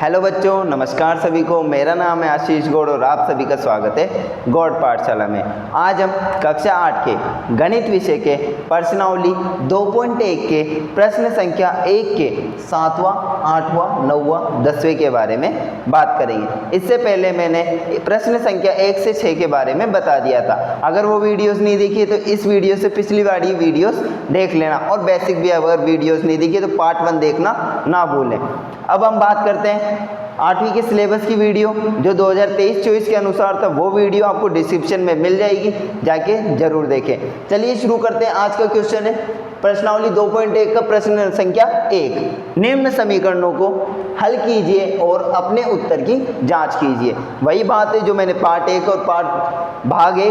Hello बच्चों, नमस्कार सभी को। मेरा नाम है आशीष गौड़ और आप सभी का स्वागत है गौड़ पाठशाला में। आज हम कक्षा 8 के गणित विषय के प्रश्नावली 2.1 के प्रश्न संख्या 1 के 7वां, 8वां, 9वां, 10वें के बारे में बात करेंगे। इससे पहले मैंने प्रश्न संख्या 1 से 6 के बारे में बता दिया था। अगर वो वीडियोस नहीं देखी तो इस वीडियो से पिछली वाली वीडियोस देख लेना, और बेसिक भी अगर वीडियोस नहीं देखी तो पार्ट 1 देखना ना भूलें। अब हम बात करते हैं 8वीं के सिलेबस की वीडियो जो 2023-24 के अनुसार था। वो वीडियो आपको डिस्क्रिप्शन में मिल जाएगी, जाके जरूर देखें। चलिए शुरू करते हैं। आज का क्वेश्चन है प्रश्नावली 2.1 का प्रश्न संख्या 1। निम्न समीकरणों को हल कीजिए और अपने उत्तर की जांच कीजिए। वही बात है जो मैंने भाग 1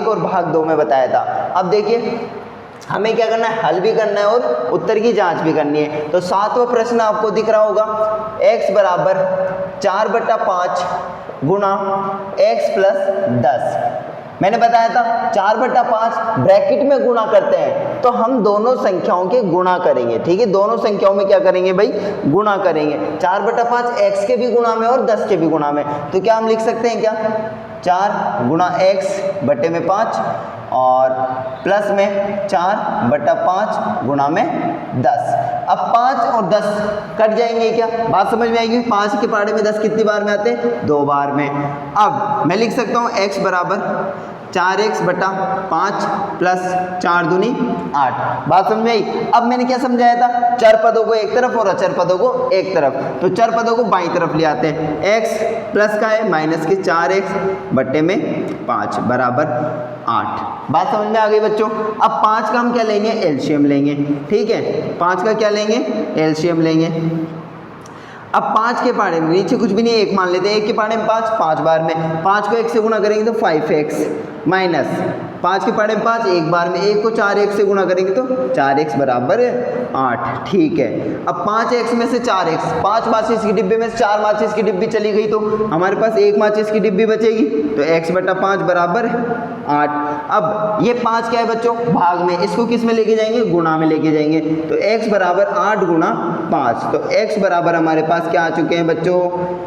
और भाग 2 में बताया था। अब देखिए हमें क्या करना है, हल भी करना है और उत्तर की जांच भी करनी है। तो 7वां प्रश्न आपको दिख रहा होगा, x बराबर 4/5 गुणा x प्लस 10। मैंने बताया था 4/5 ब्रैकेट में गुणा करते हैं तो हम दोनों संख्याओं के गुणा करेंगे। ठीक है, दोनों संख्याओं में क्या करेंगे भाई, गुणा करेंगे। 4/5 x के भी गुणा में और 10 के भी गुणा में। तो क्या हम लिख सकते हैं, क्या 4 गुणा x बटे में 5 और प्लस में 4/5 गुणा में 10। अब 5 और 10 कट जाएंगे, क्या बात समझ में आएगी। 5 के पहाड़े में 10 कितनी बार में आते हैं, 2 बार में। अब मैं लिख सकता हूँ x बराबर 4x/5 प्लस 4 दूनी 8। बात समझ में आई। अब मैंने क्या समझाया था, चर पदों को एक तरफ और अचर पदों को एक तरफ। तो चर पदों को बाईं तरफ ले आते हैं। x प्लस का है माइनस के 4x बटे में 5 बराबर 8। बात समझ में आ गई बच्चों। अब 5 का हम क्या लेंगे, एलसीएम लेंगे। ठीक है, 5 का क्या लेंगे, एलसीएम लेंगे। अब 5 के पहाड़े में नीचे कुछ भी नहीं, 1 मान लेते हैं। 1 के पहाड़े में 5 बार में 5 को 1 से गुणा करेंगे तो 5x माइनस 5 के पहाड़े में 5 1 बार में 1 को 4x से गुणा करेंगे तो 4x बराबर 8। ठीक है, अब 5x में से 4x, 5 माचिस की डिब्बे में से 4 माचिस की डिब्बी चली गई तो हमारे पास 1 माचिस की डिब्बी बचेगी। तो x/5 बराबर 8। अब ये 5 क्या है बच्चों, भाग में, इसको किस में लेके जाएंगे, गुणा में लेके जाएंगे। तो x बराबर 8 गुणा 5। तो x बराबर हमारे पास क्या आ चुके हैं बच्चों,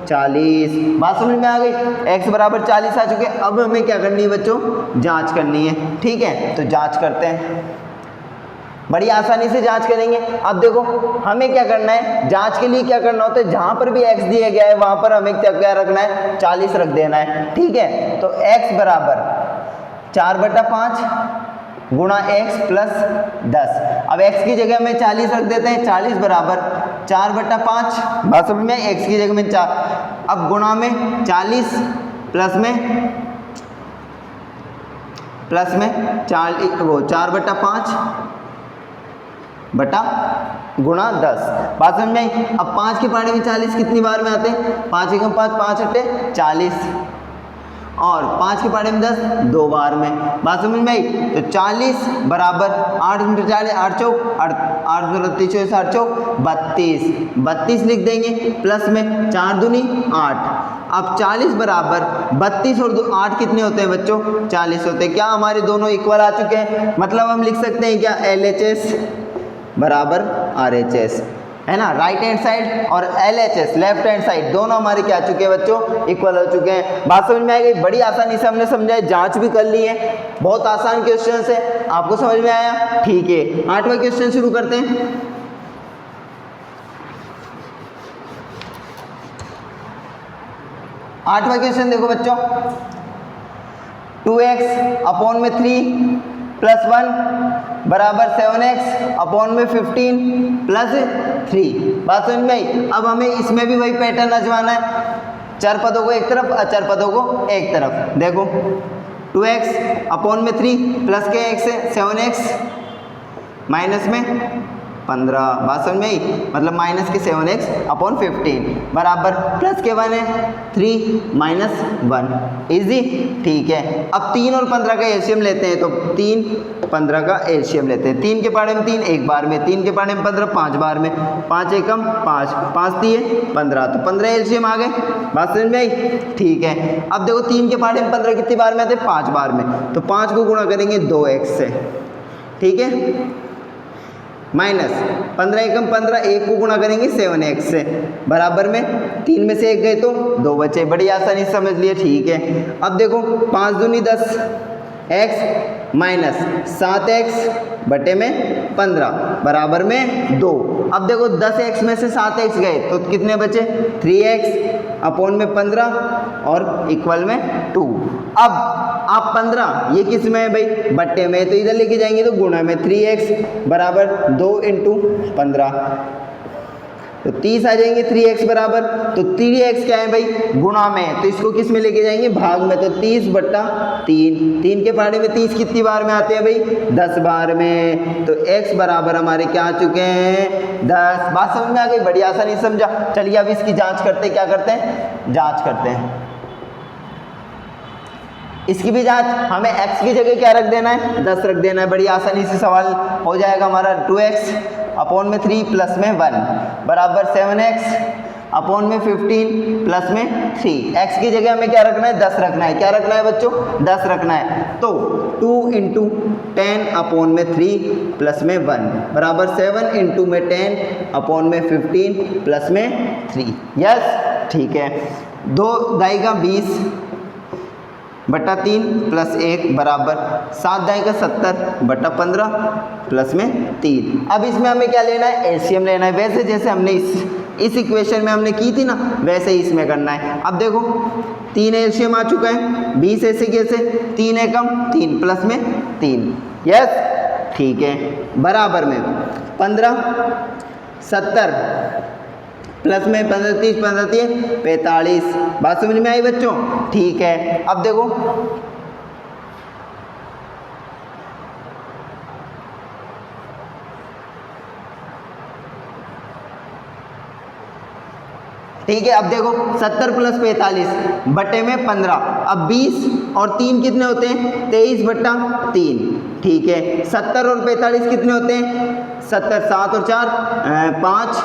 40। बात समझ में आ गई, x बराबर 40 आ चुके हैं। अब हमें क्या करनी है बच्चों, जांच करनी है। ठीक है, तो जांच करते हैं, बड़ी आसानी से जांच करेंगे। अब देखो हमें क्या करना है, जांच के लिए क्या करना होता है, जहां पर भी x दिया गया है वहां पर हमें क्या रखना है, 40 रख देना है। ठीक है, तो x बराबर 4/5 गुणा x प्लस 10। अब x की जगह में 40 रख देते हैं। 40 बराबर 4/5। बात समझ में, x की जगह में 4, अब गुणा में 40 प्लस में 4/5 बटा गुणा 10। बात समझ में आई। अब 5 के पहाड़े में 40 कितनी बार में आते हैं, 5 × 5 5 × 40 और 5 के पहाड़े में 10 2 बार में। बात समझ में आई। तो 40 बराबर 8 × 4 8 चौक 8 32 लिख देंगे, प्लस में 4 दूनी 8। अब 40 बराबर 32 और 8 कितने होते हैं बच्चों, 40 होते हैं। क्या हमारे दोनों इक्वल आ चुके हैं, मतलब हम लिख सकते हैं क्या, LHS बराबर RHS, है ना। राइट हैंड साइड और LHS लेफ्ट हैंड साइड दोनों हमारे क्या आ चुके हैं बच्चों, इक्वल हो चुके हैं। बात समझ में आ गई, बड़ी आसानी से हमने समझा है, जांच भी कर ली है। बहुत आसान क्वेश्चन है, आपको समझ में आया। ठीक है, 8वां क्वेश्चन शुरू करते हैं। 8वां क्वेश्चन देखो बच्चों, 2x/3 प्लस 1 बराबर 7x/15 प्लस 3। बात समझ में आई। अब हमें इसमें भी वही पैटर्न आजमाना है, चर पदों को एक तरफ, अचर पदों को एक तरफ। देखो 2x/3 प्लस के x है 7x माइनस में 15। बात समझ में आई, मतलब माइनस के 7x/15 बराबर प्लस के 1 है 3 माइनस 1। इजी। ठीक है, अब 3 और 15 का एलसीएम लेते हैं। तो 3 15 का एलसीएम लेते हैं। 3 के पहाड़े में 3 1 बार में, 3 के पहाड़े में 15 5 बार में, 5 एकम 5 5 दिए 15, तो 15 एलसीएम आ गए। बात समझ में आई। ठीक है, अब देखो 3 के पहाड़े में 15 कितनी बार में आते हैं, 5 बार में। तो 5 को गुणा करेंगे 2x से। ठीक है, माइनस 15 एकम 15, 1 को गुणा करेंगे 7x से, बराबर में 3 में से 1 गए तो 2 बचे। बड़ी आसानी से समझ लिए, ठीक है। अब देखो 5 दूनी 10, x माइनस 7x बटे में 15 बराबर में 2। अब देखो 10x में से 7x गए तो कितने बचे, 3x अपॉन में 15 और इक्वल में 2। अब आप 15 ये किस में है भाई, बट्टे में, तो इधर लेके जाएंगे तो गुणा में, 3x बराबर 2 इंटू 15 तो 30 आ जाएंगे, 3x बराबर, तो 3x क्या है भाई, गुणा में, तो इसको किस में लेके जाएंगे, भाग में, तो 30 बट्टा 3, 3 के पहाड़े में 30 कितनी बार में आते हैं भाई, 10 बार में, तो x बराबर हमारे क्या आ चुके हैं, 10। बात समझ में आ गई, बड़ी आसानी समझा। चलिए अब इसकी जांच करते, क्या करते हैं, जांच करते हैं इसकी भी जांच। हमें x की जगह क्या रख देना है, 10 रख देना है, बड़ी आसानी से सवाल हो जाएगा हमारा। 2x अपॉन में 3 प्लस में 1 बराबर 7x अपॉन में 15 प्लस में 3। x की जगह हमें क्या रखना है, 10 रखना है। क्या रखना है बच्चों, 10 रखना है। तो 2 इंटू 10 अपॉन में 3 प्लस में 1 बराबर 7 इंटू में 10 अपॉन में 15 प्लस में 3। यस, ठीक है। 2 दाई का 20 बटा 3 प्लस 1 बराबर 7 दाई का 70 बटा 15 प्लस में 3। अब इसमें हमें क्या लेना है, एलसीएम लेना है। वैसे जैसे हमने इस इक्वेशन में हमने की थी ना, वैसे ही इसमें करना है। अब देखो 3 एलसीएम आ चुका है, 20 ऐसे कैसे, 3 एकम 3 प्लस में 3। यस, ठीक है, बराबर में 15 70 प्लस में 15 30 15 3 45। बात समझ में आई बच्चों, ठीक है। अब देखो ठीक है, अब देखो 70 प्लस 45 बटे में 15। अब 20 और 3 कितने होते हैं, 23 बट्टा 3। ठीक है, 70 और 45 कितने होते हैं, 70 7 और 4 5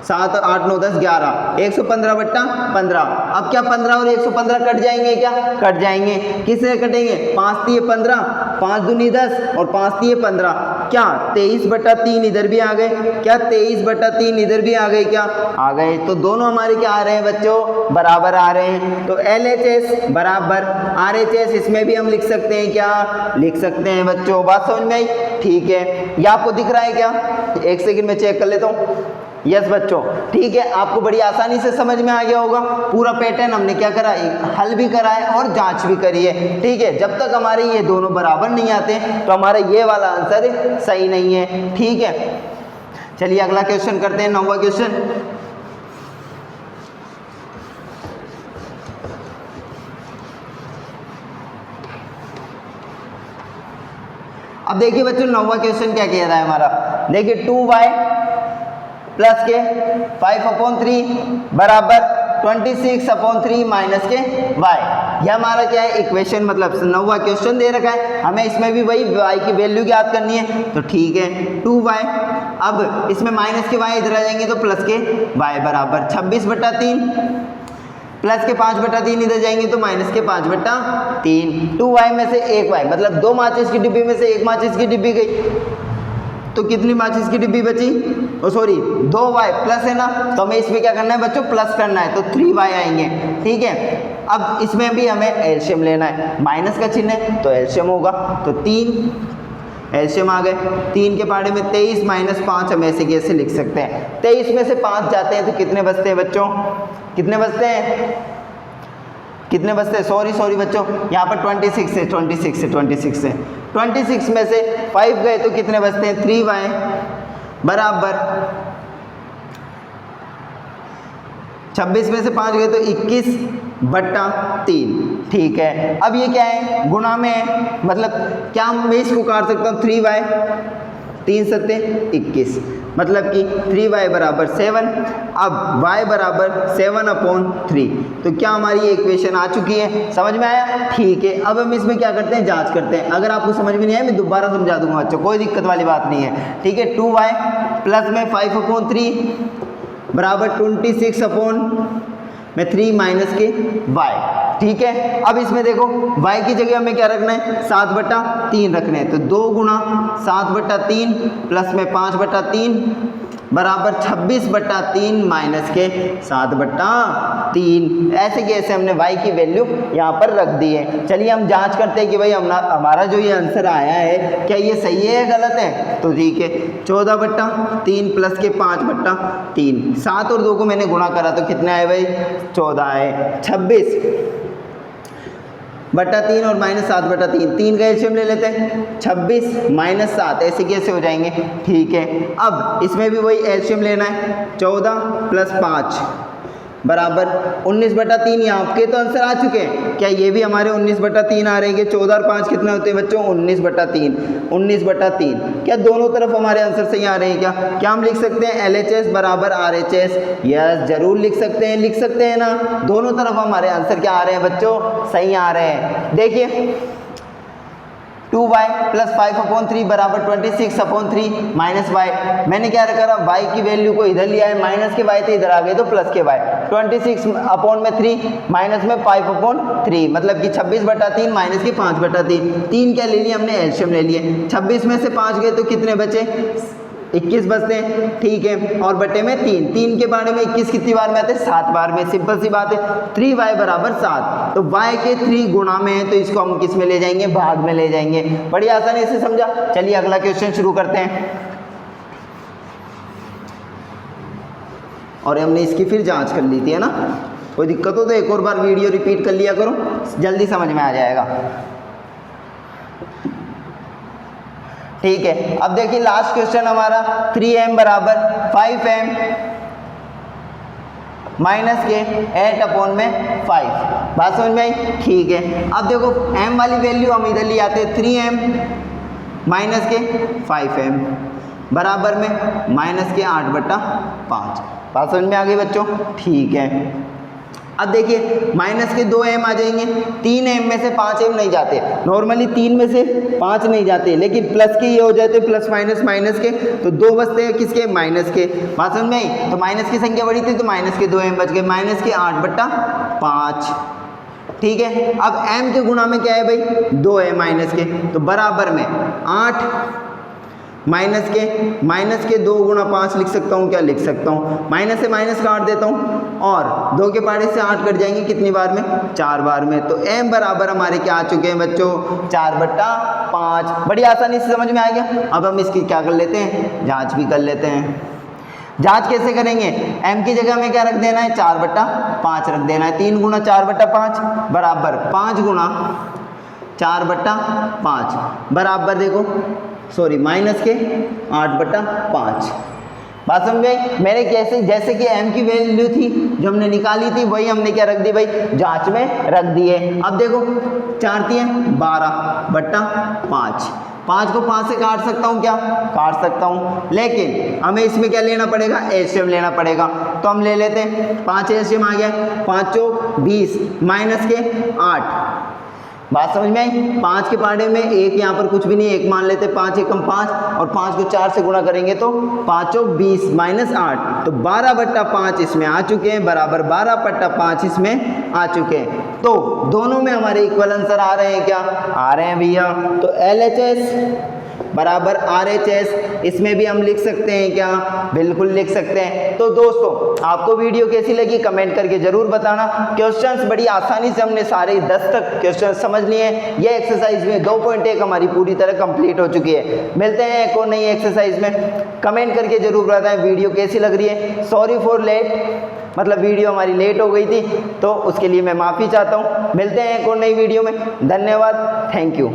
7 8 9 10 11 115 बट्टा 15। अब क्या 15 और 115 कट जाएंगे, क्या कट जाएंगे, किससे कटेंगे, 5 3 15 5 दूनी 10 और 5 3 15, क्या 23 बट्टा 3 इधर भी आ गए, क्या 23 बट्टा 3 इधर भी आ गए, क्या आ गए। तो दोनों हमारे क्या आ रहे हैं बच्चों, बराबर आ रहे हैं। तो LHS बराबर RHS, इसमें भी हम लिख सकते हैं, क्या लिख सकते हैं बच्चों। बात समझ में आई, ठीक है। ये आपको दिख रहा है क्या, एक सेकंड में चेक कर लेता हूँ। यस बच्चों, ठीक है, आपको बड़ी आसानी से समझ में आ गया होगा। पूरा पैटर्न हमने क्या करा, हल भी करा है और जांच भी करी है। ठीक है, जब तक हमारे ये दोनों बराबर नहीं आते तो हमारा ये वाला आंसर सही नहीं है। ठीक है, चलिए अगला क्वेश्चन करते हैं, 9वां क्वेश्चन। अब देखिए बच्चों 9वां क्वेश्चन क्या कह रहा है हमारा, देखिए 2y प्लस के 5/3 बराबर 26/3 माइनस के y। यह हमारा क्या है, इक्वेशन, मतलब 9वां क्वेश्चन दे रखा है, हमें इसमें भी वही y की वैल्यू याद करनी है। तो ठीक है, 2y, अब इसमें माइनस के y इधर आ जाएंगे तो प्लस के y बराबर 26/3 प्लस के 5/3 इधर जाएंगे तो माइनस के 5/3। 2y में से 1y, मतलब 2 माचिस की डिब्बी में से 1 माचिस की डिब्बी गई, तो कितनी माचिस की डिब्बी बची, ओ सॉरी 2y प्लस है ना, तो हमें इसमें क्या करना है बच्चों, प्लस करना है, तो 3y आएंगे। ठीक है, अब इसमें भी हमें एलसीएम लेना है, माइनस का चिन्ह है तो एलसीएम होगा, तो 3 एलसीएम आ गए। 3 के पहाड़े में 23 माइनस 5 हम ऐसे कैसे लिख सकते हैं, 23 में से 5 जाते हैं तो कितने बचते हैं बच्चों, कितने बचते हैं, कितने बचते हैं, सॉरी बच्चों, यहाँ पर 26 है, 26 में से 5 गए तो कितने बचते हैं, 3y बराबर 26 में से 5 गए तो 21/3। ठीक है, अब ये क्या है, गुणा में है, मतलब क्या मैं इसको काट सकता हूँ, 3y 3 सत्ते 21, मतलब कि 3y बराबर 7। अब y बराबर 7/3, तो क्या हमारी ये इक्वेशन आ चुकी है, समझ में आया। ठीक है, अब हम इसमें क्या करते हैं, जांच करते हैं। अगर आपको समझ में नहीं आया मैं दोबारा समझा दूंगा बच्चों, कोई दिक्कत वाली बात नहीं है। ठीक है, 2y प्लस में 5/3 बराबर 26/3 माइनस के y। ठीक है। अब इसमें देखो y की जगह हमें क्या रखना है, 7/3 रखना है। तो 2 गुना 7/3 प्लस में 5/3 बराबर 26/3 माइनस के 7/3। ऐसे कि ऐसे हमने y की वैल्यू यहाँ पर रख दी है। चलिए हम जांच करते हैं कि भाई हमारा जो ये आंसर आया है क्या ये सही है या गलत है। तो ठीक है, 14/3 प्लस के 5/3, 7 और 2 को मैंने गुणा करा तो कितने आए भाई, 14 आए। 26/3 और माइनस 7/3, 3 का एलसीएम ले लेते हैं, 26 माइनस 7, ऐसे कैसे हो जाएंगे। ठीक है, अब इसमें भी वही एलसीएम लेना है, 14 प्लस 5 बराबर 19/3। यहाँ आपके तो आंसर आ चुके हैं, क्या ये भी हमारे 19/3 आ रहे हैं। 14 और 5 कितने होते हैं बच्चों, 19/3, 19/3। क्या दोनों तरफ हमारे आंसर सही आ रहे हैं क्या हम लिख सकते हैं LHS बराबर RHS। यस, जरूर लिख सकते हैं ना। दोनों तरफ हमारे आंसर क्या आ रहे हैं बच्चों, सही आ रहे हैं। देखिए 2y प्लस 5/3 बराबर 26/3 माइनस y। मैंने क्या रखा, y की वैल्यू को इधर लिया है, माइनस के y थे इधर आ गए तो प्लस के y। 26/3 माइनस में 5/3 मतलब कि 26/3 माइनस के 5/3। 3 क्या ले लिए हमने, एलसीएम ले लिए। 26 में से 5 गए तो कितने बचे, 21 बचते हैं। ठीक है, और बटे में 3 के बारे में 21 कितनी बार में आते हैं, 7 बार में। सिंपल सी बात है, 3y बराबर 7। तो y के 3 गुणा में है तो इसको हम किस में ले जाएंगे, भाग में ले जाएंगे। बड़ी आसानी से समझा। चलिए अगला क्वेश्चन शुरू करते हैं और हमने इसकी फिर जांच कर ली थी, है ना। कोई दिक्कत हो तो एक और बार वीडियो रिपीट कर लिया करो, जल्दी समझ में आ जाएगा। ठीक है, अब देखिए लास्ट क्वेश्चन हमारा 3m बराबर 5m माइनस के 8/5। बात समझ में आई। ठीक है, अब देखो m वाली वैल्यू हम इधर ले आते हैं, 3m माइनस के 5m बराबर में माइनस के 8/5। बात समझ में आ गई बच्चों। ठीक है, अब देखिए माइनस के 2m आ जाएंगे, 3m में से 5m नहीं जाते। नॉर्मली 3 में से 5 नहीं जाते, लेकिन प्लस के ये हो जाते, प्लस माइनस के, तो 2 बचते हैं किसके, माइनस के। बात समझ में आई। तो माइनस की संख्या बड़ी थी तो माइनस के 2m बच गए, माइनस के 8/5। ठीक है, अब m के गुणा में क्या है भाई, 2 है माइनस के, तो बराबर में 8 माइनस के 2 गुणा 5 लिख सकता हूँ, क्या लिख सकता हूँ, माइनस से माइनस काट देता हूँ और 2 के पाड़े से 8 कट जाएंगे कितनी बार में, 4 बार में। तो m बराबर हमारे क्या आ चुके हैं बच्चों, 4/5। बड़ी आसानी से समझ में आ गया। अब हम इसकी क्या कर लेते हैं, जांच भी कर लेते हैं। जांच कैसे करेंगे, m की जगह में क्या रख देना है, 4/5 रख देना है। 3 गुना 4/5 बराबर 5 गुना 4/5 बराबर देखो माइनस के 8/5। बात समझ में। मैंने जैसे कि m की वैल्यू थी जो हमने निकाली थी वही हमने क्या रख दी भाई, जांच में रख दी है। अब देखो 4 × 12/5, 5 को 5 से काट सकता हूँ, क्या काट सकता हूँ, लेकिन हमें इसमें क्या लेना पड़ेगा, एलसीएम लेना पड़ेगा। तो हम ले लेते हैं, 5 एलसीएम आ गया, 5 चौक 20 माइनस के 8। बात समझ में आई। 5 के पाड़े में 1 यहाँ पर कुछ भी नहीं, 1 मान लेते, 5 एकम 5 और 5 को 4 से गुणा करेंगे तो 5 चौक 20 माइनस 8, तो 12/5 इसमें आ चुके हैं, बराबर 12/5 इसमें आ चुके हैं। तो दोनों में हमारे इक्वल आंसर आ रहे हैं, क्या आ रहे हैं भैया। तो LHS बराबर RHS, इसमें भी हम लिख सकते हैं, क्या बिल्कुल लिख सकते हैं। तो दोस्तों आपको वीडियो कैसी लगी कमेंट करके जरूर बताना। क्वेश्चंस बड़ी आसानी से हमने सारे 10 तक क्वेश्चन समझ लिए हैं। ये एक्सरसाइज में 2.1 हमारी पूरी तरह कंप्लीट हो चुकी है। मिलते हैं एक और नई एक्सरसाइज में, कमेंट करके जरूर बताएं वीडियो कैसी लग रही है। सॉरी फॉर लेट, मतलब वीडियो हमारी लेट हो गई थी तो उसके लिए मैं माफ़ी चाहता हूँ। मिलते हैं एक और नई वीडियो में, धन्यवाद, थैंक यू।